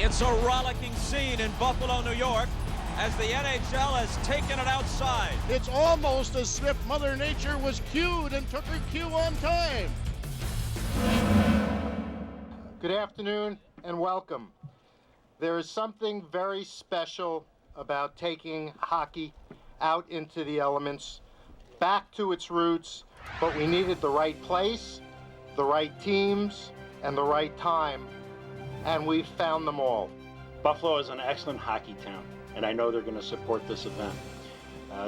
It's a rollicking scene in Buffalo, New York, as the NHL has taken it outside. It's almost as if Mother Nature was cued and took her cue on time. Good afternoon and welcome. There is something very special about taking hockey out into the elements, back to its roots, but we needed the right place, the right teams, and the right time, and we've found them all. Buffalo is an excellent hockey town, and I know they're going to support this event.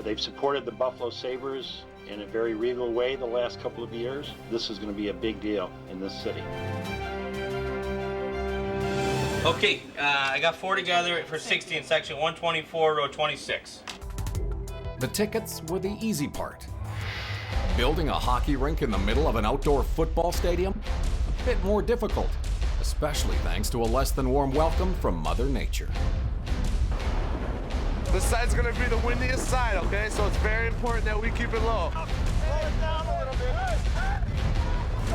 They've supported the Buffalo Sabres in a very regal way the last couple of years. This is going to be a big deal in this city. Okay, I got 4 together for 60 in section 124, row 26. The tickets were the easy part. Building a hockey rink in the middle of an outdoor football stadium? A bit more difficult, especially thanks to a less than warm welcome from Mother Nature. This side's gonna be the windiest side, okay? So it's very important that we keep it low. Slow it down a little bit.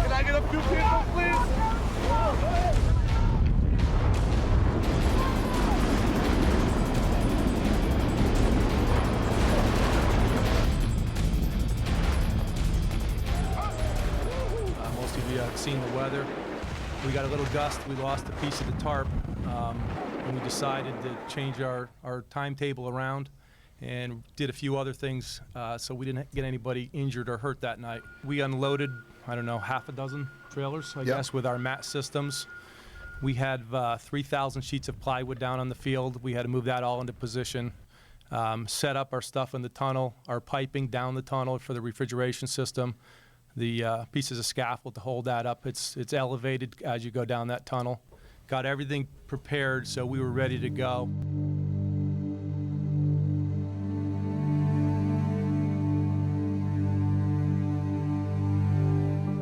Can I get a few people, please? Most of you have seen the weather. We got a little gust. We lost a piece of the tarp. And we decided to change our timetable around and did a few other things so we didn't get anybody injured or hurt that night. We unloaded, I don't know, half a dozen trailers, I guess, with our mat systems. We had 3,000 sheets of plywood down on the field. We had to move that all into position, set up our stuff in the tunnel, our piping down the tunnel for the refrigeration system, the pieces of scaffold to hold that up. It's elevated as you go down that tunnel. Got everything prepared so we were ready to go.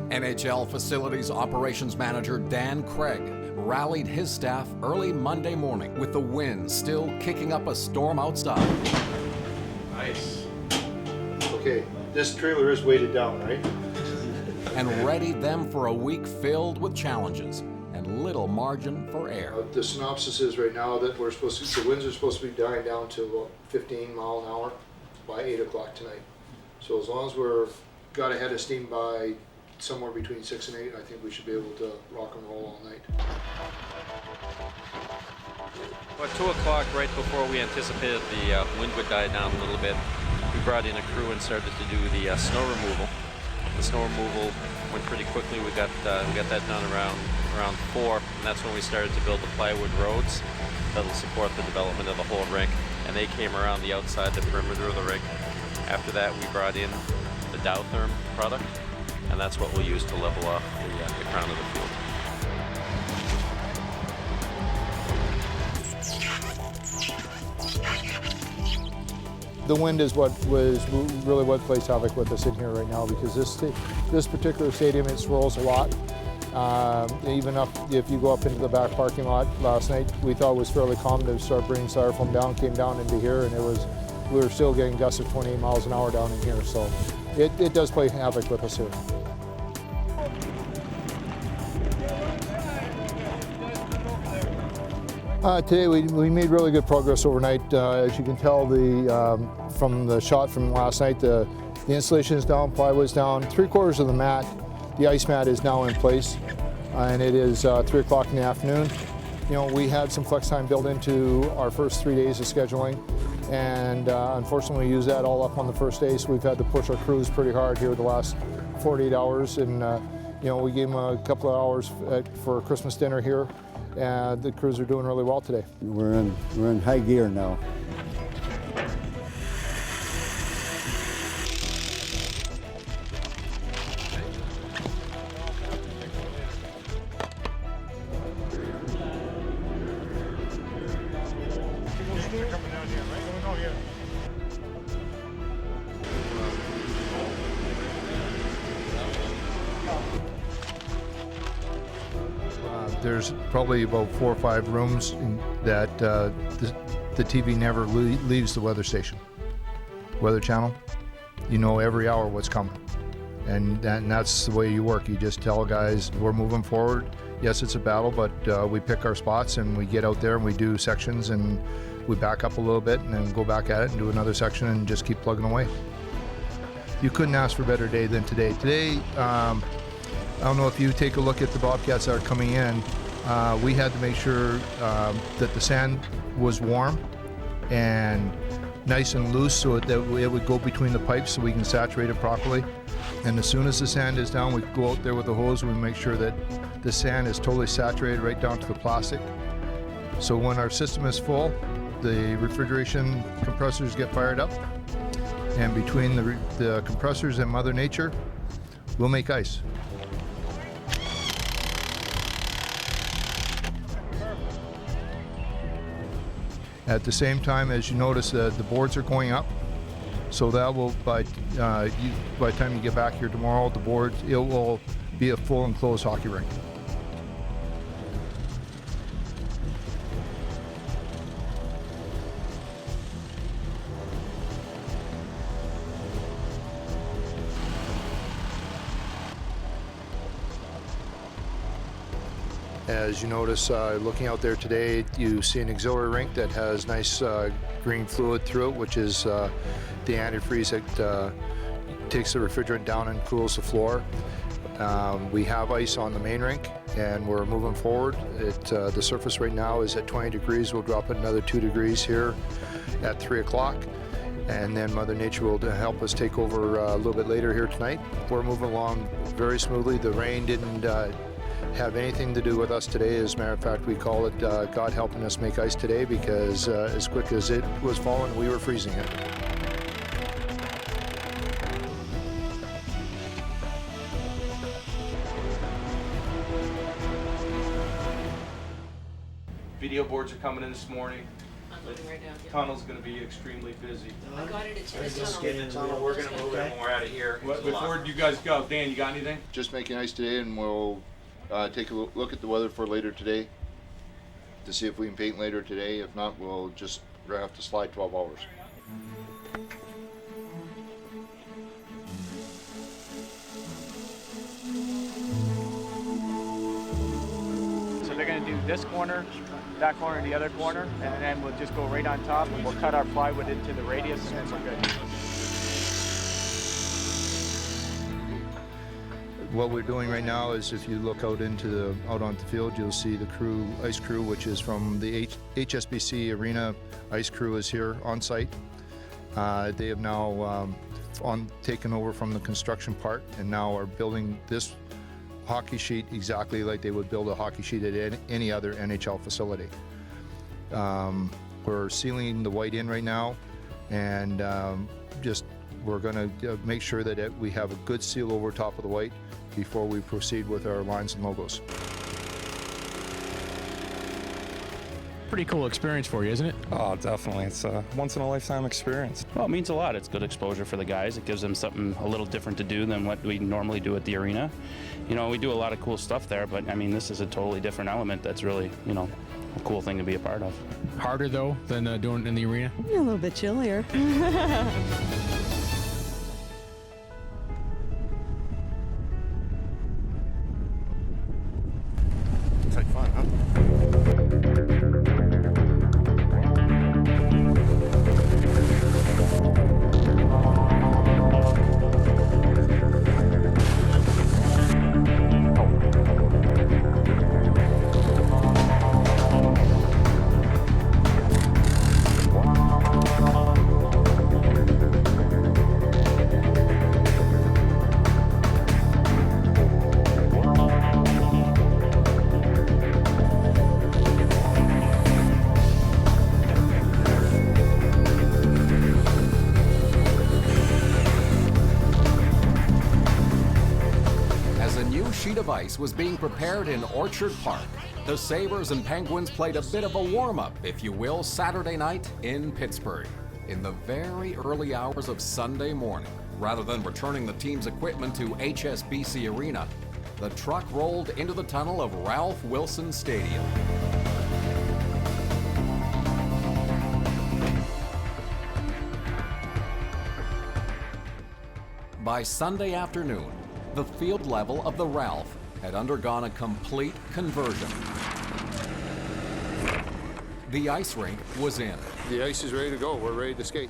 NHL Facilities Operations Manager Dan Craig rallied his staff early Monday morning with the wind still kicking up a storm outside. Nice. Okay, this trailer is weighted down, right? And readied them for a week filled with challenges and little margin for error. The synopsis is right now that the winds are supposed to be dying down to about 15 mile an hour by 8 o'clock tonight. So as long as got ahead of steam by somewhere between 6 and 8, I think we should be able to rock and roll all night. Well, at 2 o'clock, right before we anticipated the wind would die down a little bit, we brought in a crew and started to do the snow removal. The snow removal went pretty quickly. We got that done around 4, and that's when we started to build the plywood roads that'll support the development of the whole rink. And they came around the outside, the perimeter of the rink. After that, we brought in the Dowtherm product, and that's what we'll use to level off the crown of the field. The wind is what plays havoc with us in here right now, because this particular stadium, it swirls a lot. Even if you go up into the back parking lot last night, we thought it was fairly calm to start bringing styrofoam down, came down into here, and we were still getting gusts of 28 miles an hour down in here. So it does play havoc with us here. Today we made really good progress overnight. As you can tell from the shot from last night, the insulation is down, plywood's down, 3/4 of the mat, the ice mat is now in place, and it is 3 o'clock in the afternoon. You know, we had some flex time built into our first 3 days of scheduling, and unfortunately we used that all up on the first day, so we've had to push our crews pretty hard here the last 48 hours, and you know, we gave them a couple of hours for Christmas dinner here. And the crews are doing really well today. We're in high gear now. There's probably about 4 or 5 rooms that the TV never leaves the weather station. Weather channel, you know every hour what's coming. And that's the way you work. You just tell guys, we're moving forward. Yes, it's a battle, but we pick our spots and we get out there and we do sections and we back up a little bit and then go back at it and do another section and just keep plugging away. You couldn't ask for a better day than today. Today, I don't know if you take a look at the Bobcats that are coming in, we had to make sure that the sand was warm and nice and loose so that it would go between the pipes so we can saturate it properly. And as soon as the sand is down, we go out there with the hose and we make sure that the sand is totally saturated right down to the plastic. So when our system is full, the refrigeration compressors get fired up, and between the compressors and Mother Nature, we'll make ice. At the same time, as you notice, the boards are going up, so that will, by the time you get back here tomorrow, the board, it will be a full enclosed hockey rink. As you notice, looking out there today, you see an auxiliary rink that has nice green fluid through it, which is the antifreeze that takes the refrigerant down and cools the floor. We have ice on the main rink, and we're moving forward. The surface right now is at 20 degrees. We'll drop it another 2 degrees here at 3 o'clock. And then Mother Nature will help us take over a little bit later here tonight. We're moving along very smoothly. The rain didn't have anything to do with us today. As a matter of fact, we call it God helping us make ice today, because as quick as it was falling, we were freezing it. Video boards are coming in this morning. I'm looking right now. Yeah. Tunnel's going to be extremely busy. I got it. It's in the Just tunnel. get in the tunnel. We're going to move it when we're out of here. Before you guys go, Dan, you got anything? Just making ice today, and we'll take a look at the weather for later today to see if we can paint later today. If not, we'll just have to slide 12 hours. So they're going to do this corner, that corner, and the other corner, and then we'll just go right on top, and we'll cut our plywood into the radius, and we're good. What we're doing right now is, if you look out onto the field, you'll see the ice crew, which is from the HSBC Arena. Ice crew is here on site. They have now taken over from the construction part, and now are building this hockey sheet exactly like they would build a hockey sheet at any other NHL facility. We're sealing the white in right now, and we're going to make sure that we have a good seal over top of the white before we proceed with our lines and logos. Pretty cool experience for you, isn't it? Oh, definitely. It's a once-in-a-lifetime experience. Well, it means a lot. It's good exposure for the guys. It gives them something a little different to do than what we normally do at the arena. You know, we do a lot of cool stuff there, but I mean, this is a totally different element that's really, you know, a cool thing to be a part of. Harder, though, than doing it in the arena? A little bit chillier. It's like fun, huh? Sheet of ice was being prepared in Orchard Park. The Sabres and Penguins played a bit of a warm-up, if you will, Saturday night in Pittsburgh. In the very early hours of Sunday morning, rather than returning the team's equipment to HSBC Arena, the truck rolled into the tunnel of Ralph Wilson Stadium. By Sunday afternoon, the field level of the Ralph had undergone a complete conversion. The ice rink was in. The ice is ready to go. We're ready to skate.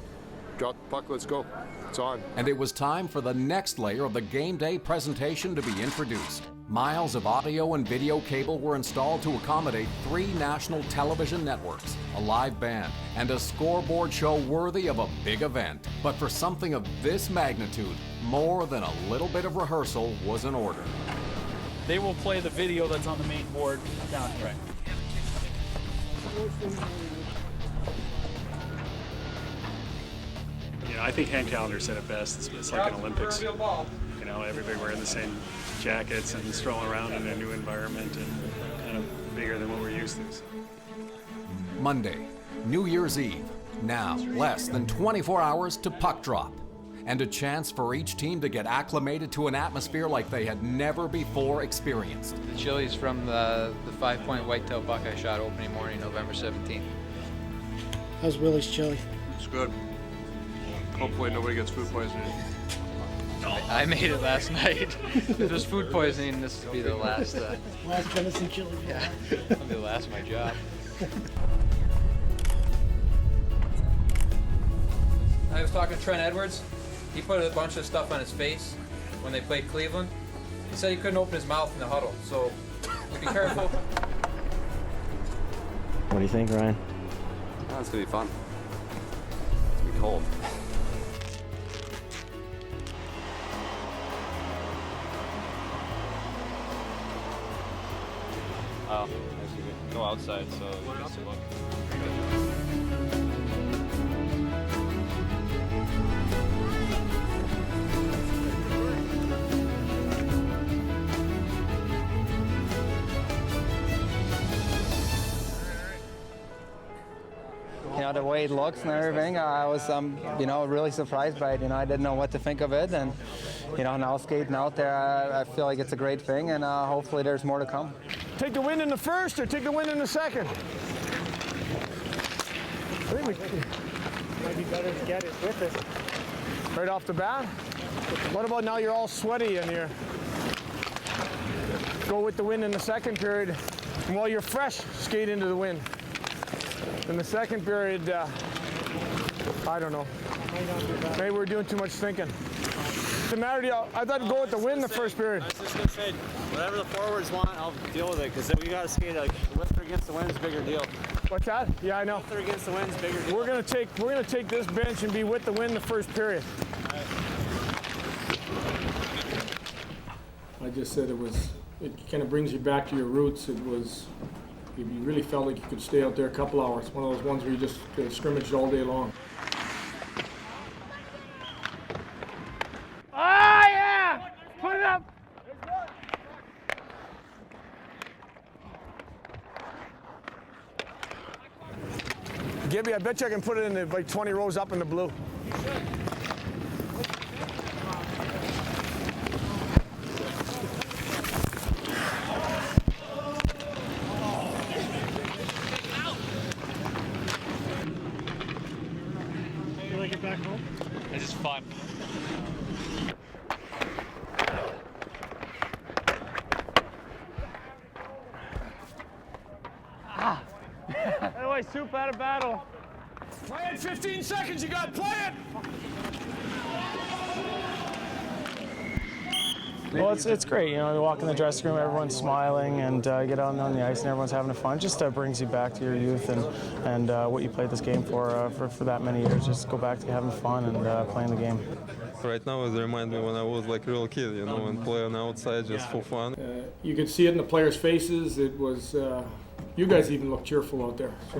Drop the puck, let's go. It's on. And it was time for the next layer of the game day presentation to be introduced. Miles of audio and video cable were installed to accommodate 3 national television networks, a live band, and a scoreboard show worthy of a big event. But for something of this magnitude, more than a little bit of rehearsal was in order. They will play the video that's on the main board down here. You know, I think hand calendar said it best. It's like an Olympics. You know, everybody wearing the same jackets and strolling around in a new environment and kind of bigger than what we're used to. So. Monday, New Year's Eve. Now, less than 24 hours to puck drop. And a chance for each team to get acclimated to an atmosphere like they had never before experienced. The chili's from the 5-point whitetail buck I shot opening morning, November 17th. How's Willie's chili? It's good. Hopefully nobody gets food poisoning. I made it last night. If there's food poisoning, this will be the last. Last venison chili. Yeah, it'll be the last of my job. I was talking to Trent Edwards. He put a bunch of stuff on his face when they played Cleveland. He said he couldn't open his mouth in the huddle, so be careful. What do you think, Ryan? Oh, it's gonna be fun. It's gonna be cold. Oh, I should go outside, so you just look. You know, the way it looks and everything, I was, you know, really surprised by it. You know, I didn't know what to think of it, and you know, now skating out there, I feel like it's a great thing, and hopefully there's more to come. Take the win in the first or take the win in the second? I think we might be better to get it with it. Right off the bat? What about now you're all sweaty and you're go with the win in the second period, and while you're fresh, skate into the win. In the second period, I don't know. Maybe we're doing too much thinking. Doesn't matter to you. I thought go with the win the first period. I was just gonna say, whatever the forwards want, I'll deal with it. Because we gotta skate like lifter against the win is a bigger deal. What's that? Yeah, I know. Lifter against the win is bigger deal. We're gonna take this bench and be with the win the first period. I just said it kind of brings you back to your roots. It was, you really felt like you could stay out there a couple hours. One of those ones where you just scrimmaged all day long. Oh yeah! Put it up! Gibby, I bet you I can put it in the, like 20 rows up in the blue. You like it back home? It's just fun. Anyway, soup out of battle. Play it 15 seconds, you got to play it! Well, it's great. You know, you walk in the dressing room, everyone's smiling, and you get out on the ice and everyone's having fun. Just brings you back to your youth and what you played this game for that many years. Just go back to having fun and playing the game. Right now it reminds me when I was like a real kid, you know, and playing outside just for fun. You could see it in the players' faces. It was, you guys even look cheerful out there. So.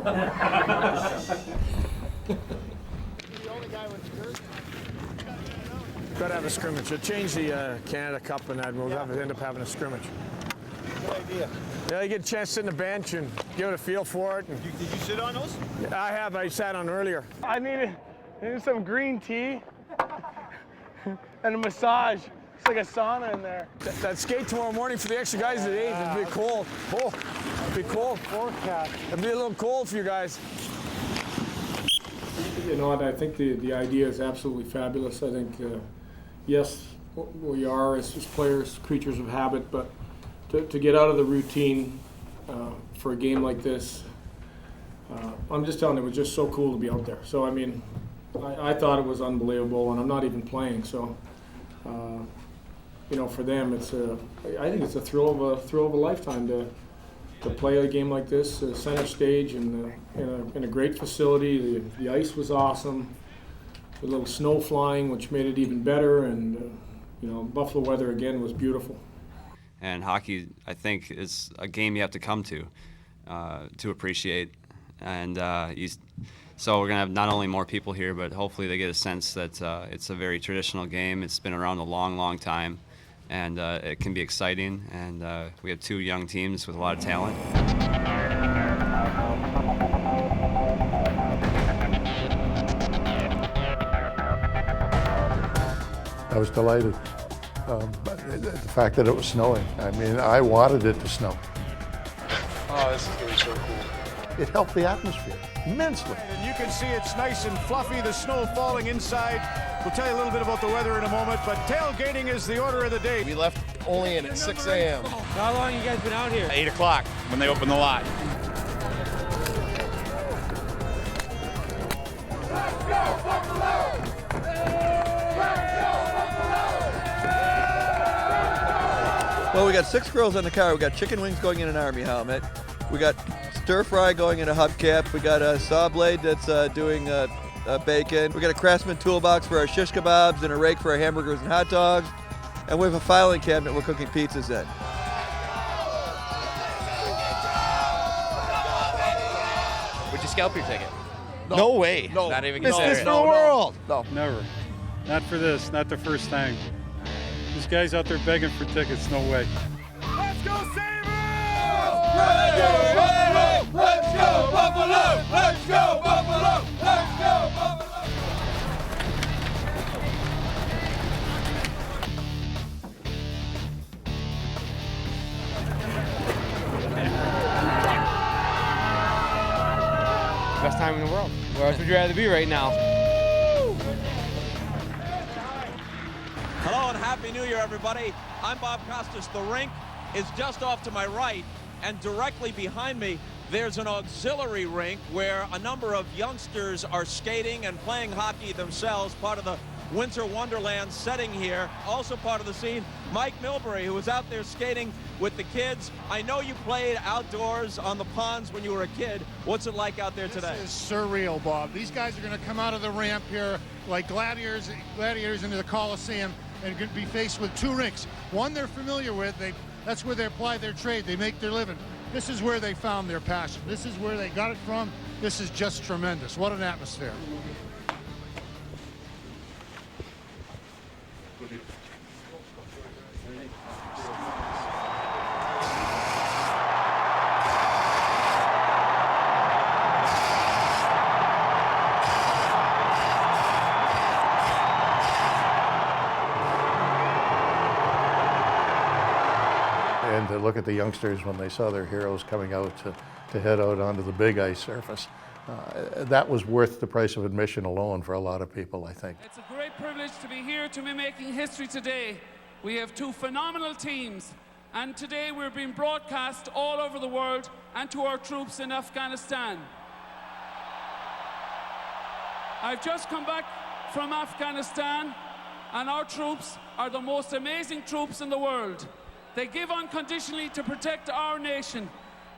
Got to have a scrimmage. We'll change the Canada Cup and that. We'll end up having a scrimmage. Good idea. Yeah, you get a chance to sit in the bench and give it a feel for it. Did you sit on those? I have. I sat on earlier. I needed some green tea and a massage. It's like a sauna in there. That skate tomorrow morning for the extra guys at 8. It'll be cold. Oh, it'll be cold. Forecast. It'll be a little cold for you guys. You know what? I think the idea is absolutely fabulous. I think, yes, we are as players creatures of habit, but to get out of the routine for a game like this, I'm just telling you, it was just so cool to be out there. So I mean, I thought it was unbelievable, and I'm not even playing. So, you know, for them, I think it's a thrill of a lifetime to play a game like this, center stage, in a great facility. The ice was awesome. A little snow flying, which made it even better, and you know, Buffalo weather again was beautiful. And hockey, I think, is a game you have to come to appreciate. And so we're going to have not only more people here, but hopefully they get a sense that it's a very traditional game. It's been around a long, long time, and it can be exciting. And we have two young teams with a lot of talent. I was delighted. The fact that it was snowing. I mean, I wanted it to snow. Oh, this is going to be so cool. It helped the atmosphere immensely. And you can see it's nice and fluffy, the snow falling inside. We'll tell you a little bit about the weather in a moment, but tailgating is the order of the day. We left only in at 6 a.m. How long you guys been out here? 8 o'clock when they opened the lot. Well, we got 6 girls in the car. We got chicken wings going in an Army helmet. We got stir fry going in a hubcap. We got a saw blade that's doing bacon. We got a Craftsman toolbox for our shish kebabs and a rake for our hamburgers and hot dogs. And we have a filing cabinet we're cooking pizzas in. Would you scalp your ticket? No way. No. Not even Miss consider this it. for the world. No. Never. Not for this, not the first time. This guy's out there begging for tickets, no way. Let's go Sabres! Let's go, let's go Buffalo! Let's go Buffalo! Let's go Buffalo! Best time in the world. Where else would you rather be right now? Hello and Happy New Year, everybody. I'm Bob Costas. The rink is just off to my right, and directly behind me, there's an auxiliary rink where a number of youngsters are skating and playing hockey themselves, part of the Winter Wonderland setting here. Also part of the scene, Mike Milbury, who was out there skating with the kids. I know you played outdoors on the ponds when you were a kid. What's it like out there today? This is surreal, Bob. These guys are going to come out of the ramp here like gladiators into the Coliseum and going to be faced with 2 rinks. One they're familiar with. That's where they apply their trade. They make their living. This is where they found their passion. This is where they got it from. This is just tremendous. What an atmosphere. And to look at the youngsters when they saw their heroes coming out to head out onto the big ice surface, that was worth the price of admission alone for a lot of people, I think. It's a great privilege to be here to be making history today. We have 2 phenomenal teams, and today we're being broadcast all over the world and to our troops in Afghanistan. I've just come back from Afghanistan, and our troops are the most amazing troops in the world. They give unconditionally to protect our nation.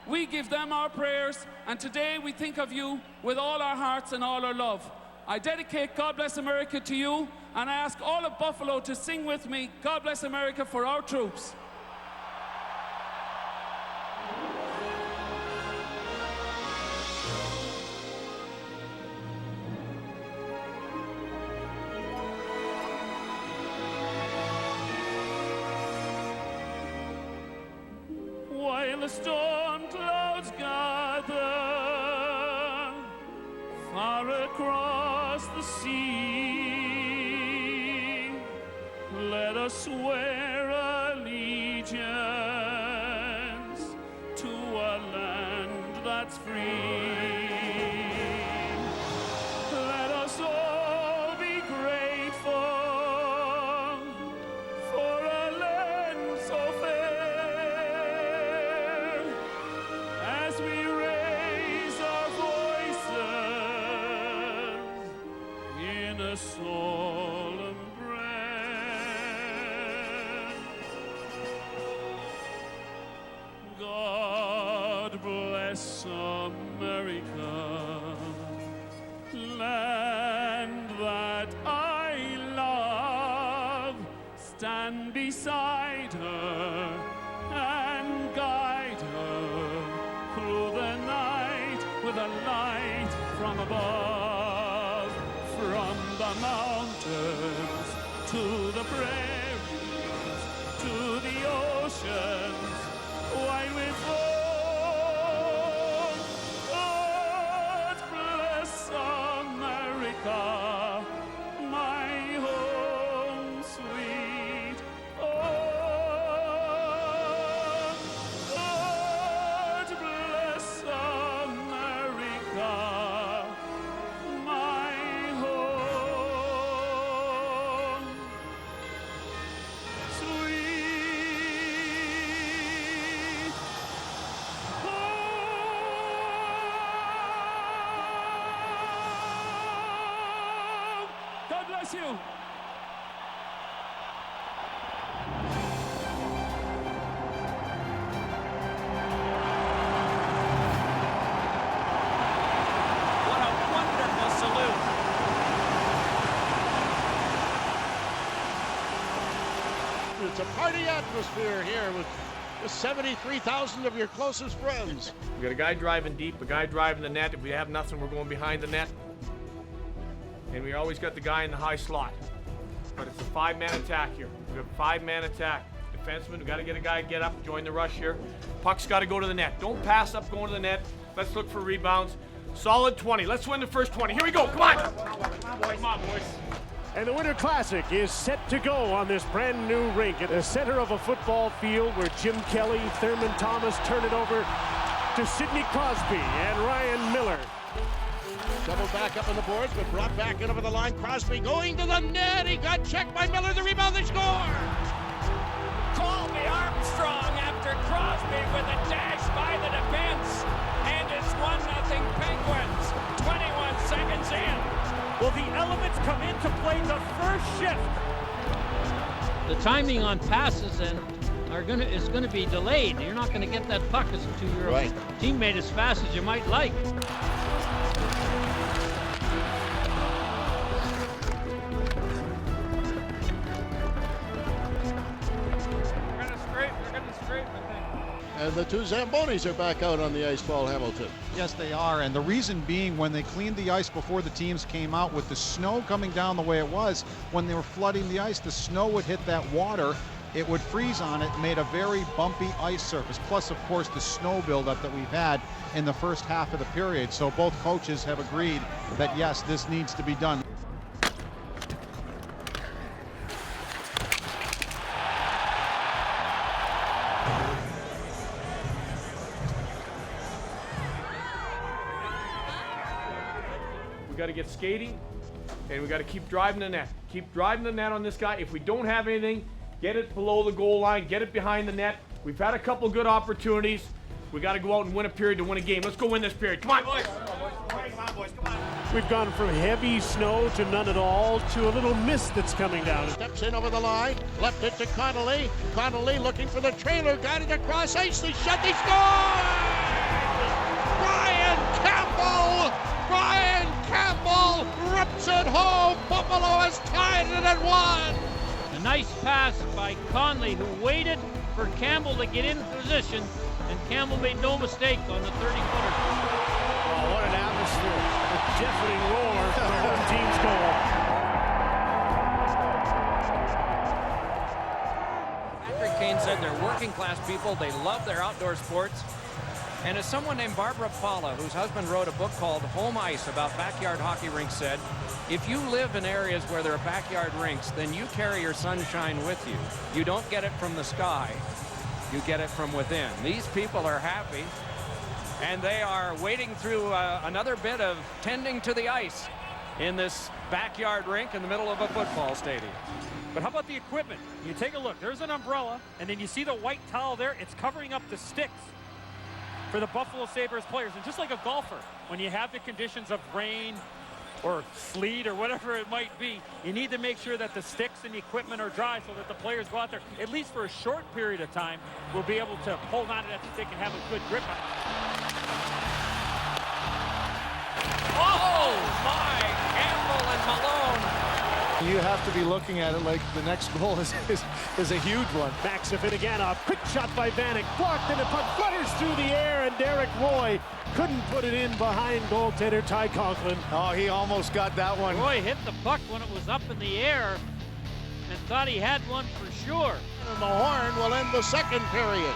We give them our prayers, and today we think of you with all our hearts and all our love. I dedicate God Bless America to you, and I ask all of Buffalo to sing with me, God Bless America, for our troops. While the storm clouds gather far across the sea, let us swear allegiance to a land that's free. Let us all be grateful for a land so fair. solemn breath. God bless America, land that I love. Stand beside her and guide her through the night with a light from above. From the mountains to the prairies to the oceans, wide we fall. God bless America, my home sweet home. God bless America, my home sweet home. God bless you. What a wonderful salute. It's a party atmosphere here with 73,000 of your closest friends. We got a guy driving deep, a guy driving the net. If we have nothing, we're going behind the net. And we always got the guy in the high slot. But it's a five-man attack here. We have a five-man attack. Defenseman, we got to get a guy, get up, join the rush here. Puck's got to go to the net. Don't pass up going to the net. Let's look for rebounds. Solid 20. Let's win the first 20. Here we go. Come on. Come on, boys. And the Winter Classic is set to go on this brand new rink at the center of a football field where Jim Kelly, Thurman Thomas turn it over to Sidney Crosby and Ryan Miller. Doubled back up on the boards, but brought back in over the line. Crosby going to the net. He got checked by Miller. The rebound, they score! Colby Armstrong after Crosby with a dash by the defense. And it's 1-0 Penguins. 21 seconds in. Well, the elements come into play the first shift. The timing on passes is going to be delayed. You're not going to get that puck to your teammate as fast as you might like. They're getting straight, I think. And the two Zambonis are back out on the ice, Paul Hamilton. Yes, they are, and the reason being when they cleaned the ice before the teams came out with the snow coming down the way it was, when they were flooding the ice, the snow would hit that water, it would freeze on it, made a very bumpy ice surface, plus of course the snow buildup that we've had in the first half of the period. So both coaches have agreed that yes, this needs to be done. We got to get skating, and we got to keep driving the net. Keep driving the net on this guy. If we don't have anything, get it below the goal line, get it behind the net. We've had a couple good opportunities. We got to go out and win a period to win a game. Let's go win this period. Come on, boys. Come on, boys. Come on. We've gone from heavy snow to none at all to a little mist that's coming down. Steps in over the line, left it to Connolly. Connolly looking for the trailer, got it across ice. They shot, they score! Brian Campbell! Brian Campbell rips it home. Buffalo has tied it at 1. A nice pass by Conley, who waited for Campbell to get in position, and Campbell made no mistake on the 30-footer. Oh, what an atmosphere. A deafening roar for the home team's goal. Patrick Kane said they're working class people. They love their outdoor sports. And as someone named Barbara Paula, whose husband wrote a book called Home Ice about backyard hockey rinks, said, if you live in areas where there are backyard rinks, then you carry your sunshine with you. You don't get it from the sky. You get it from within. These people are happy, and they are wading through another bit of tending to the ice in this backyard rink in the middle of a football stadium. But how about the equipment? You take a look. There's an umbrella, and then you see the white towel there. It's covering up the sticks for the Buffalo Sabres players. And just like a golfer, when you have the conditions of rain, or sleet or whatever it might be, you need to make sure that the sticks and the equipment are dry so that the players go out there, at least for a short period of time, will be able to hold on to that stick and have a good grip on it. Oh, my! Campbell and Malone. You have to be looking at it like the next goal is a huge one. Backs of it again. A quick shot by Vanek. Blocked, and the puck flutters through the air, and Derek Roy couldn't put it in behind goaltender Ty Conklin. Oh, he almost got that one. Roy hit the puck when it was up in the air and thought he had one for sure. And the horn will end the second period.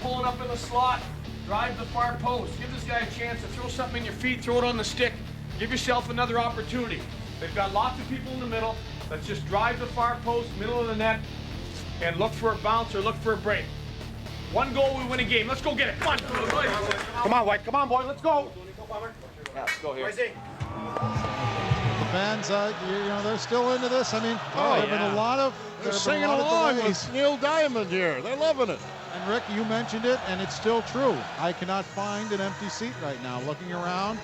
Pull it up in the slot. Drive the far post. Give this guy a chance to throw something in your feet. Throw it on the stick. Give yourself another opportunity. They've got lots of people in the middle. Let's just drive the far post, middle of the net, and look for a bounce or look for a break. One goal, we win a game. Let's go get it. Come on. Come on, White. Come on, boy. Let's go. Yeah, let's go here. The fans, they're still into this. I mean, there have been a lot of They're singing along with Neil Diamond here. They're loving it. And Rick, you mentioned it, and it's still true. I cannot find an empty seat right now. Looking around,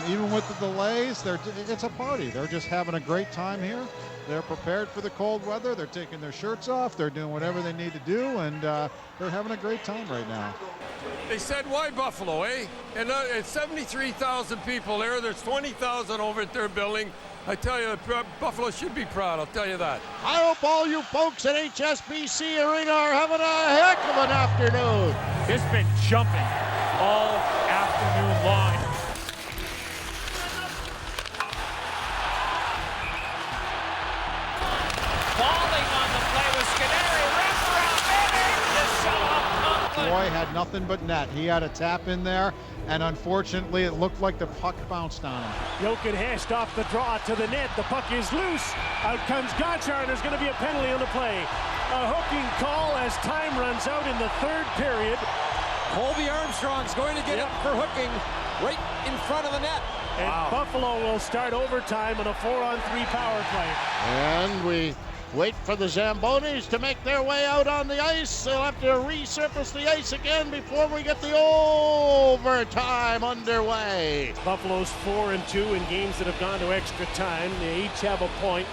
even with the delays, it's a party. They're just having a great time here. They're prepared for the cold weather. They're taking their shirts off. They're doing whatever they need to do, and they're having a great time right now. They said, why Buffalo, eh? And it's 73,000 people there. There's 20,000 over at their building. I tell you, Buffalo should be proud, I'll tell you that. I hope all you folks at HSBC Arena are having a heck of an afternoon. It's been jumping all afternoon long. Falling on the play with Skinner. Wraparound, baby! Just shut off Conklin. Roy had nothing but net. He had a tap in there, and unfortunately, it looked like the puck bounced on him. Jochen Hest off the draw to the net. The puck is loose. Out comes Gonchar, and there's going to be a penalty on the play. A hooking call as time runs out in the third period. Colby Armstrong's going to get up for hooking right in front of the net. And Buffalo will start overtime on a 4-on-3 power play. And we wait for the Zambonis to make their way out on the ice. They'll have to resurface the ice again before we get the overtime underway. Buffalo's 4-2 in games that have gone to extra time. They each have a point,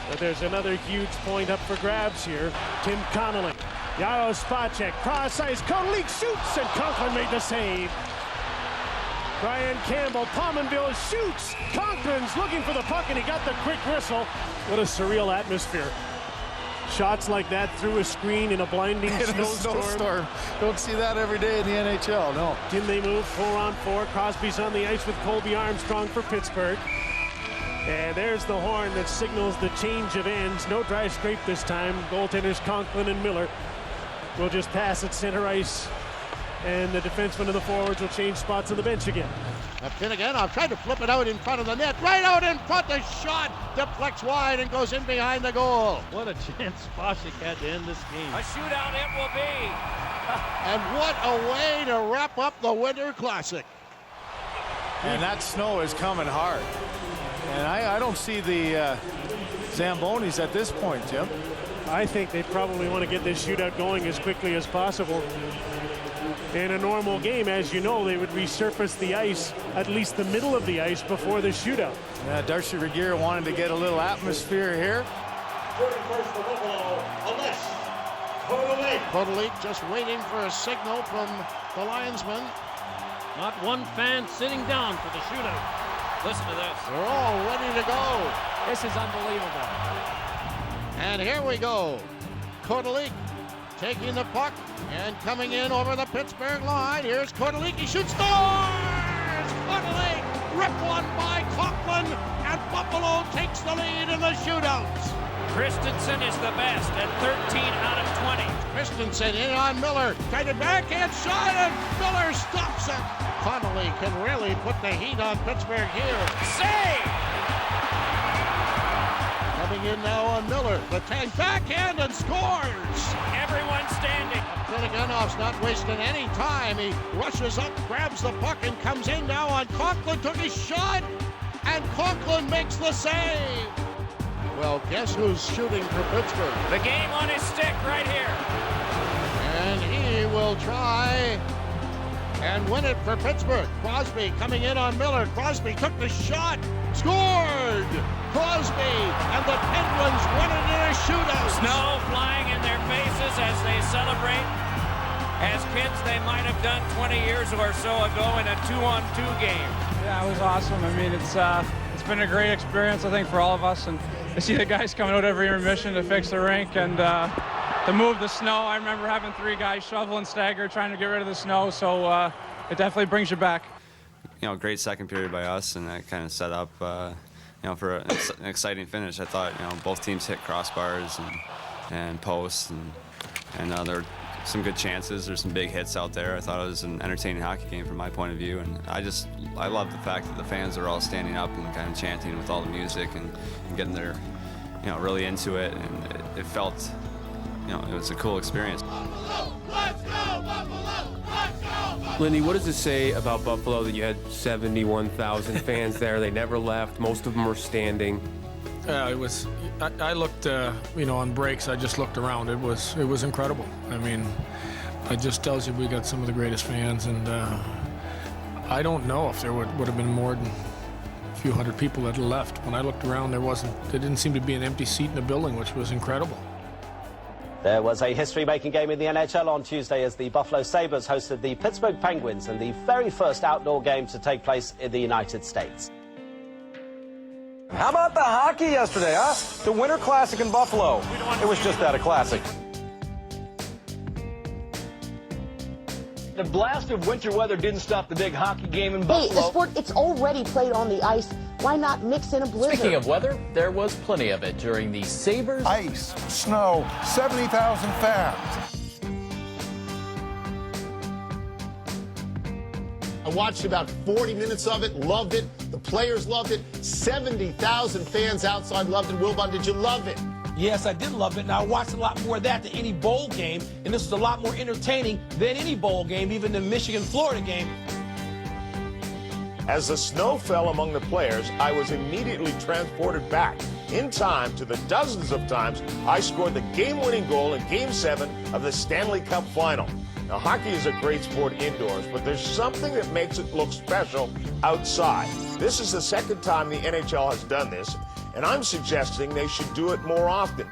but there's another huge point up for grabs here. Tim Connolly, Yaro Spacek, cross ice, Kotelik shoots, and Conklin made the save. Brian Campbell, Pominville shoots. Conklin's looking for the puck, and he got the quick whistle. What a surreal atmosphere. Shots like that through a screen in a blinding snowstorm. Don't see that every day in the NHL, no. Can they move 4-on-4? Crosby's on the ice with Colby Armstrong for Pittsburgh. And there's the horn that signals the change of ends. No dry scrape this time. Goaltenders Conklin and Miller will just pass at center ice. And the defensemen and the forwards will change spots on the bench again. Up in again. I've tried to flip it out in front of the net. Right out in front. The shot deflects wide and goes in behind the goal. What a chance Spacek had to end this game. A shootout it will be. And what a way to wrap up the Winter Classic. And that snow is coming hard. And I don't see the Zambonis at this point, Jim. I think they probably want to get this shootout going as quickly as possible. In a normal game, as you know, they would resurface the ice, at least the middle of the ice, before the shootout. Darcy Regier wanted to get a little atmosphere here. Kotelik just waiting for a signal from the linesman. Not one fan sitting down for the shootout. Listen to this. They're all ready to go. This is unbelievable. And here we go. Kotelik taking the puck and coming in over the Pittsburgh line. Here's Kotelik. He shoots, scores! Kotelik ripped one by Conklin, and Buffalo takes the lead in the shootouts. Christensen is the best at 13 out of 20. Christensen in on Miller. Tried to backhand shot, and Miller stops it. Connolly can really put the heat on Pittsburgh here. Save! Coming in now on Miller. The tank backhand and scores. Everyone standing. Finneganov's not wasting any time. He rushes up, grabs the puck, and comes in now on Conklin. Took his shot, and Conklin makes the save. Well, guess who's shooting for Pittsburgh? The game on his stick right here. And he will try and win it for Pittsburgh. Crosby coming in on Miller. Crosby took the shot, scored! Crosby, and the Penguins win it in a shootout. Snow flying in their faces as they celebrate. As kids, they might have done 20 years or so ago in a 2-on-2 game. Yeah, it was awesome. I mean, it's been a great experience, I think, for all of us. And I see the guys coming out every intermission to fix the rink and to move the snow. I remember having 3 guys shovel and stagger trying to get rid of the snow, so it definitely brings you back. You know, great second period by us, and that kind of set up, you know, for an exciting finish. I thought, you know, both teams hit crossbars and posts, and there were some good chances. There's some big hits out there. I thought it was an entertaining hockey game from my point of view, and I love the fact that the fans are all standing up and kind of chanting with all the music and getting their, you know, really into it, and it felt, you know, it was a cool experience. Buffalo, let's go, Buffalo, let's go, Buffalo. Lindy, what does it say about Buffalo that you had 71,000 fans there? They never left. Most of them were standing. It was. I looked, you know, on breaks. I just looked around. It was incredible. I mean, it just tells you we got some of the greatest fans, and I don't know if there would have been more than a few hundred people that left. When I looked around, there didn't seem to be an empty seat in the building, which was incredible. There was a history-making game in the NHL on Tuesday as the Buffalo Sabres hosted the Pittsburgh Penguins in the very first outdoor game to take place in the United States. How about the hockey yesterday, huh? The Winter Classic in Buffalo. It was just that, a classic. The blast of winter weather didn't stop the big hockey game in Buffalo. Hey, the sport, it's already played on the ice. Why not mix in a blizzard? Speaking of weather, there was plenty of it during the Sabres. Ice, snow, 70,000 fans. I watched about 40 minutes of it, loved it. The players loved it. 70,000 fans outside loved it. Wilbon, did you love it? Yes, I did love it, and I watched a lot more of that than any bowl game, and this was a lot more entertaining than any bowl game, even the Michigan-Florida game. As the snow fell among the players, I was immediately transported back in time to the dozens of times I scored the game-winning goal in Game 7 of the Stanley Cup Final. Now, hockey is a great sport indoors, but there's something that makes it look special outside. This is the second time the NHL has done this, and I'm suggesting they should do it more often.